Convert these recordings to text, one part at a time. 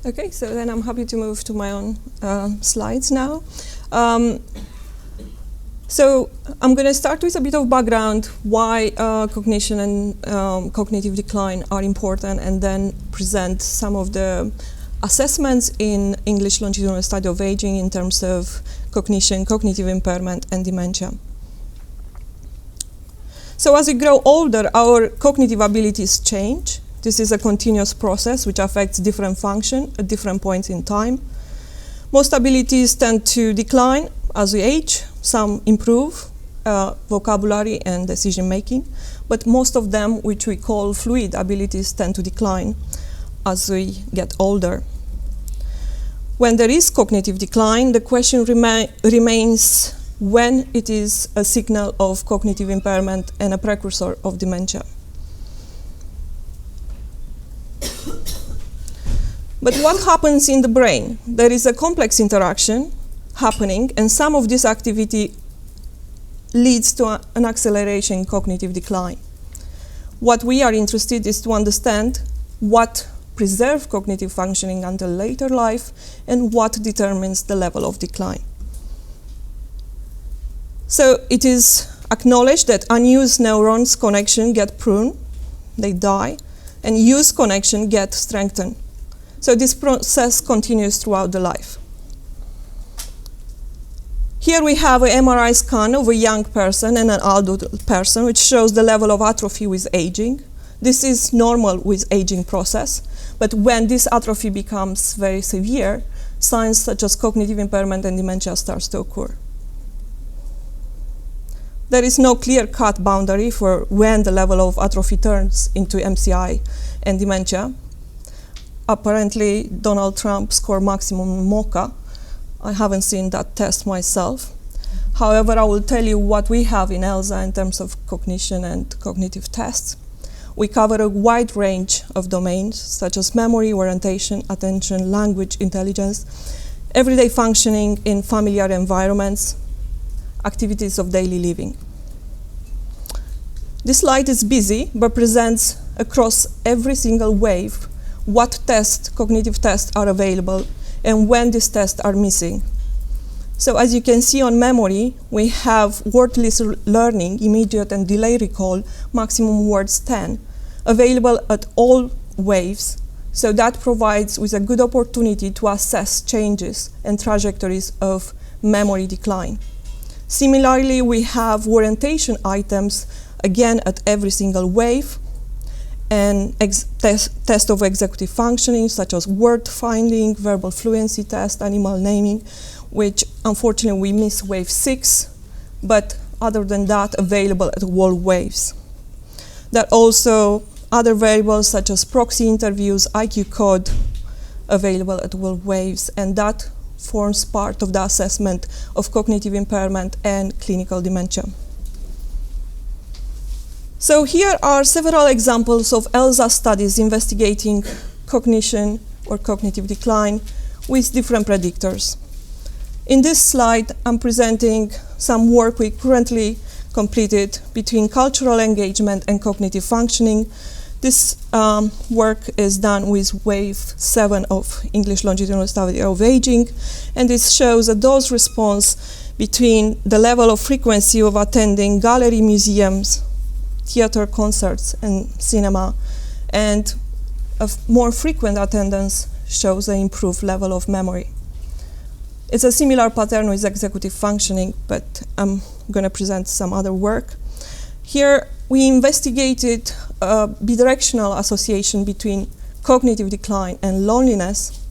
Okay, so then I'm happy to move to my own slides now. So I'm going to start with a bit of background why cognition and cognitive decline are important, and then present some of the assessments in English longitudinal study of aging in terms of cognition, cognitive impairment, and dementia. So as we grow older, our cognitive abilities change. This is a continuous process which affects different functions at different points in time. Most abilities tend to decline as we age. Some improve, vocabulary and decision making, but most of them, which we call fluid abilities, tend to decline as we get older. When there is cognitive decline, the question remains when it is a signal of cognitive impairment and a precursor of dementia. But what happens in the brain? There is a complex interaction happening, and some of this activity leads to an acceleration in cognitive decline. What we are interested in is to understand what preserves cognitive functioning until later life and what determines the level of decline. So it is acknowledged that unused neurons connection get pruned, they die, and used connection get strengthened. So this process continues throughout the life. Here we have an MRI scan of a young person and an adult person, which shows the level of atrophy with aging. This is normal with aging process, but when this atrophy becomes very severe, signs such as cognitive impairment and dementia starts to occur. There is no clear-cut boundary for when the level of atrophy turns into MCI and dementia. Apparently, Donald Trump scored maximum MoCA. I haven't seen that test myself. However, I will tell you what we have in ELSA in terms of cognition and cognitive tests. We cover a wide range of domains, such as memory, orientation, attention, language, intelligence, everyday functioning in familiar environments, activities of daily living. This slide is busy, but presents across every single wave what cognitive tests are available and when these tests are missing. So as you can see on memory, we have word-list learning, immediate and delay recall, maximum words 10, available at all waves. So that provides with a good opportunity to assess changes and trajectories of memory decline. Similarly, we have orientation items, again at every single wave, and test of executive functioning, such as word finding, verbal fluency test, animal naming, which unfortunately we miss wave 6, but other than that, available at all waves. There are also other variables such as proxy interviews, IQ code, available at all waves, and that forms part of the assessment of cognitive impairment and clinical dementia. So here are several examples of ELSA studies investigating cognition or cognitive decline with different predictors. In this slide, I'm presenting some work we currently completed between cultural engagement and cognitive functioning. This work is done with wave 7 of English longitudinal study of aging, and this shows a dose response between the level of frequency of attending gallery, museums, theater, concerts, and cinema, and a more frequent attendance shows an improved level of memory. It's a similar pattern with executive functioning, but I'm going to present some other work. Here, we investigated a bidirectional association between cognitive decline and loneliness,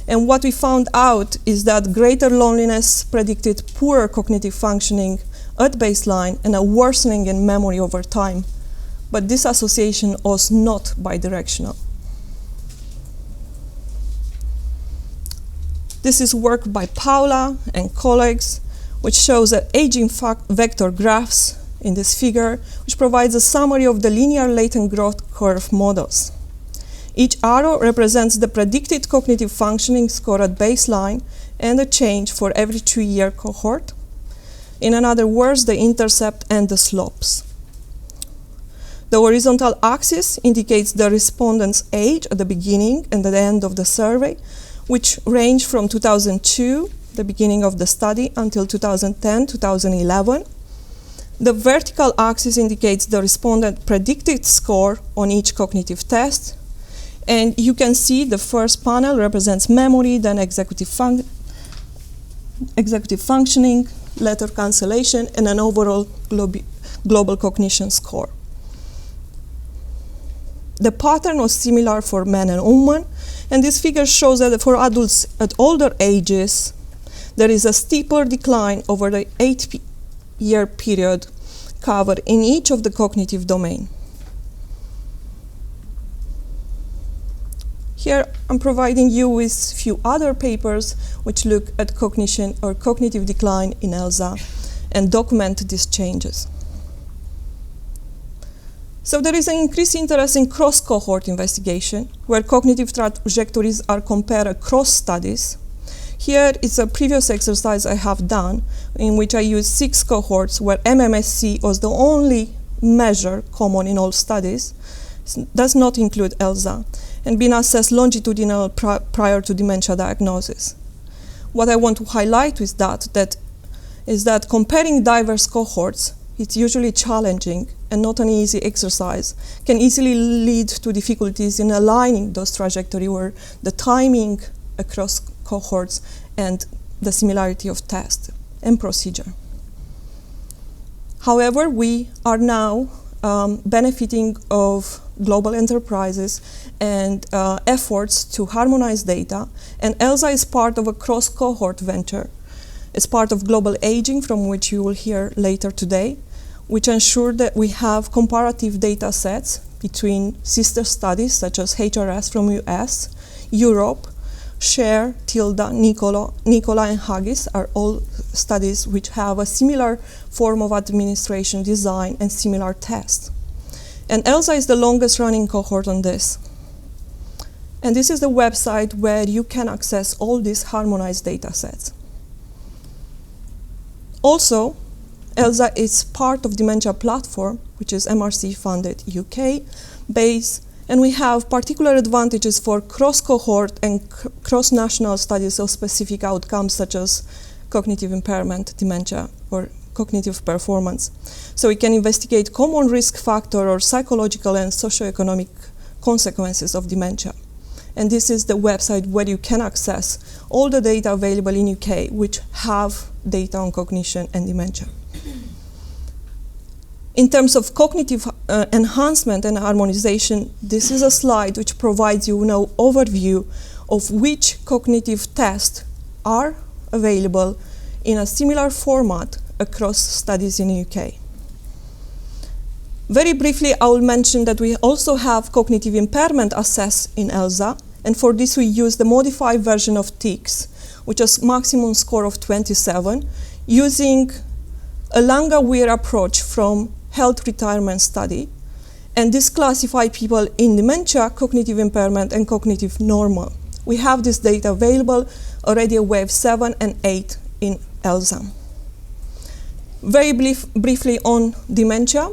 and what we found out is that greater loneliness predicted poorer cognitive functioning at baseline and a worsening in memory over time. But this association was not bidirectional. This is work by Paula and colleagues, which shows that aging vector graphs in this figure, which provides a summary of the linear latent growth curve models. Each arrow represents the predicted cognitive functioning score at baseline and a change for every 2-year cohort. In other words, the intercept and the slopes. The horizontal axis indicates the respondent's age at the beginning and at the end of the survey, which range from 2002, the beginning of the study, until 2010, 2011. The vertical axis indicates the respondent predicted score on each cognitive test. And you can see the first panel represents memory, then executive functioning, letter cancellation, and an overall global cognition score. The pattern was similar for men and women, and this figure shows that for adults at older ages, there is a steeper decline over the 8-year period covered in each of the cognitive domain. Here I'm providing you with a few other papers which look at cognition or cognitive decline in ELSA and document these changes. So there is an increased interest in cross-cohort investigation, where cognitive trajectories are compared across studies. Here is a previous exercise I have done, in which I used 6 cohorts, where MMSE was the only measure common in all studies. It does not include ELSA, and been assessed longitudinal prior to dementia diagnosis. What I want to highlight with that is that comparing diverse cohorts, it's usually challenging and not an easy exercise, can easily lead to difficulties in aligning those trajectories where the timing across cohorts and the similarity of test and procedure. However, we are now benefiting of global enterprises and efforts to harmonize data, and ELSA is part of a cross-cohort venture. It's part of global aging, from which you will hear later today, which ensure that we have comparative data sets between sister studies such as HRS from US, Europe, Share, Tilda, Nicola, and Haggis are all studies which have a similar form of administration design and similar tests. And ELSA is the longest running cohort on this. And this is the website where you can access all these harmonized data sets. Also, ELSA is part of Dementia Platform, which is MRC-funded UK base, and we have particular advantages for cross-cohort and cross-national studies of specific outcomes such as cognitive impairment, dementia, or cognitive performance. So we can investigate common risk factor or psychological and socioeconomic consequences of dementia. And this is the website where you can access all the data available in UK which have data on cognition and dementia. In terms of cognitive enhancement and harmonization, this is a slide which provides you an overview of which cognitive tests are available in a similar format across studies in the UK. Very briefly, I will mention that we also have cognitive impairment assessed in ELSA, and for this we use the modified version of TICS, which has maximum score of 27, using a Langer-Weir approach from health retirement study, and this classifies people in dementia, cognitive impairment, and cognitive normal. We have this data available already at wave 7 and 8 in ELSA. Very briefly on dementia,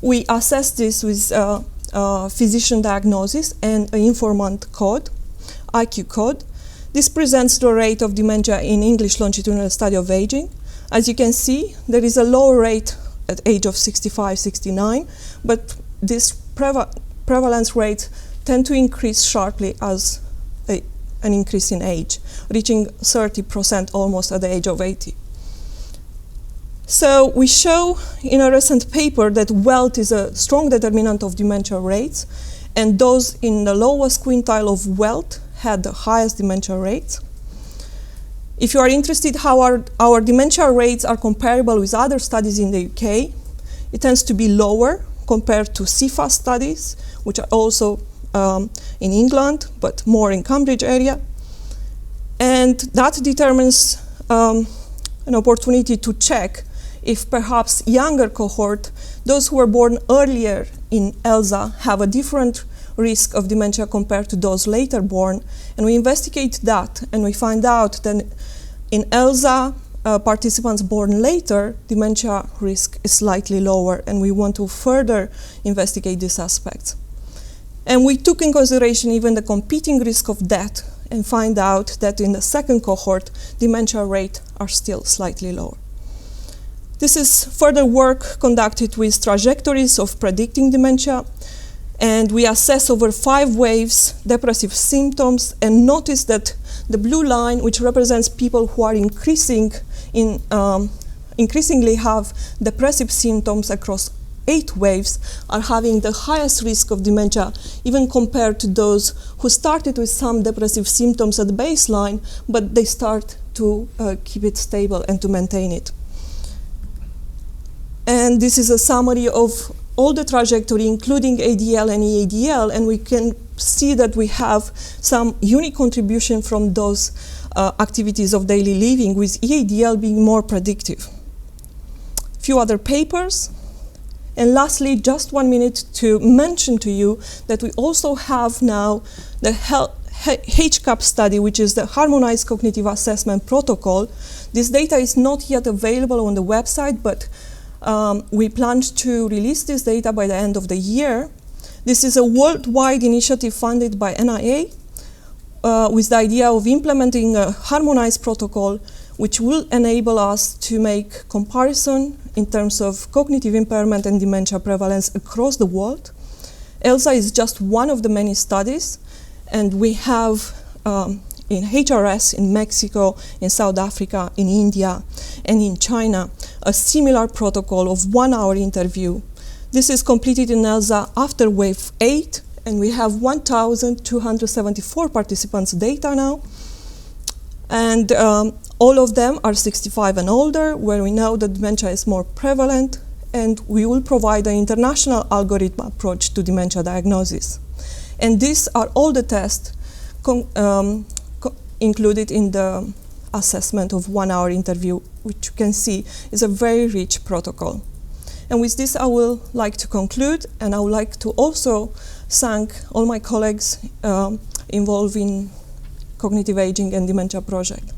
we assess this with physician diagnosis and an informant code, IQ code. This presents the rate of dementia in English longitudinal study of aging. As you can see, there is a lower rate at age of 65, 69, but this prevalence rates tend to increase sharply as an increase in age, reaching 30% almost at the age of 80. So we show in a recent paper that wealth is a strong determinant of dementia rates, and those in the lowest quintile of wealth had the highest dementia rates. If you are interested how our dementia rates are comparable with other studies in the UK, it tends to be lower compared to CFA studies, which are also in England, but more in Cambridge area. And that determines an opportunity to check if perhaps younger cohort, those who were born earlier in ELSA, have a different risk of dementia compared to those later born. And we investigate that, and we find out that in ELSA, participants born later, dementia risk is slightly lower, and we want to further investigate these aspects. And we took in consideration even the competing risk of death and find out that in the second cohort, dementia rates are still slightly lower. This is further work conducted with trajectories of predicting dementia, and we assess over 5 waves depressive symptoms and notice that the blue line, which represents people who are increasingly have depressive symptoms across 8 waves, are having the highest risk of dementia, even compared to those who started with some depressive symptoms at the baseline, but they start to keep it stable and to maintain it. And this is a summary of all the trajectory, including ADL and EADL, and we can see that we have some unique contribution from those activities of daily living, with EADL being more predictive. A few other papers. And lastly, just 1 minute to mention to you that we also have now the HCAP study, which is the Harmonized Cognitive Assessment Protocol. This data is not yet available on the website, but we plan to release this data by the end of the year. This is a worldwide initiative funded by NIA with the idea of implementing a harmonized protocol which will enable us to make comparison in terms of cognitive impairment and dementia prevalence across the world. ELSA is just one of the many studies, and we have in HRS, in Mexico, in South Africa, in India, and in China, a similar protocol of 1-hour interview. This is completed in ELSA after wave 8, and we have 1,274 participants' data now. And all of them are 65 and older, where we know that dementia is more prevalent, and we will provide an international algorithm approach to dementia diagnosis. And these are all the tests included in the assessment of 1-hour interview, which you can see is a very rich protocol. And with this, I will like to conclude, and I would like to also thank all my colleagues involved in cognitive aging and dementia project.